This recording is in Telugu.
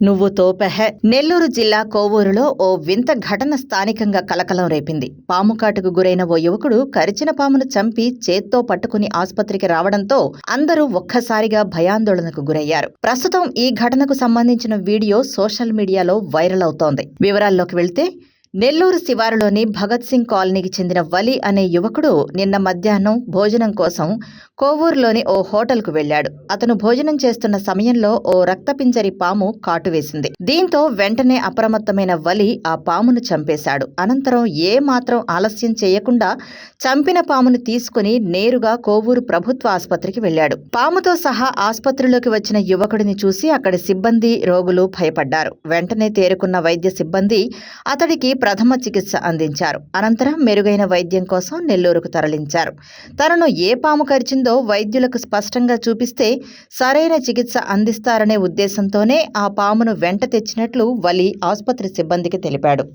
నువ్వు తోపెహె. నెల్లూరు జిల్లా కోవూరులో ఓ వింత ఘటన స్థానికంగా కలకలం రేపింది. పాము కాటుకు గురైన ఓ యువకుడు కరిచిన పామును చంపి చేత్తో పట్టుకుని ఆసుపత్రికి రావడంతో అందరూ ఒక్కసారిగా భయాందోళనకు గురయ్యారు. ప్రస్తుతం ఈ ఘటనకు సంబంధించిన వీడియో సోషల్ మీడియాలో వైరల్ అవుతోంది. వివరాల్లోకి వెళ్తే, నెల్లూరు శివారులోని భగత్ సింగ్ కాలనీకి చెందిన వలి అనే యువకుడు నిన్న మధ్యాహ్నం భోజనం కోసం కోవూరులోని ఓ హోటల్కు వెళ్లాడు. అతను భోజనం చేస్తున్న సమయంలో ఓ రక్తపింజరి పాము కాటు వేసింది. దీంతో వెంటనే అప్రమత్తమైన వలి ఆ పామును చంపేశాడు. అనంతరం ఏ మాత్రం ఆలస్యం చేయకుండా చంపిన పామును తీసుకుని నేరుగా కోవూరు ప్రభుత్వ ఆసుపత్రికి వెళ్లాడు. పాముతో సహా ఆసుపత్రిలోకి వచ్చిన యువకుడిని చూసి అక్కడి సిబ్బంది, రోగులు భయపడ్డారు. వెంటనే తేరుకున్న వైద్య సిబ్బంది అతడికి ప్రథమ చికిత్స అందించారు. అనంతరం మెరుగైన వైద్యం కోసం నెల్లూరుకు తరలించారు. తనను ఏ పాము కరిచిందో వైద్యులకు స్పష్టంగా చూపిస్తే సరైన చికిత్స అందిస్తారనే ఉద్దేశంతోనే ఆ పామును వెంట తెచ్చినట్లు వలి ఆసుపత్రి సిబ్బందికి తెలిపాడు.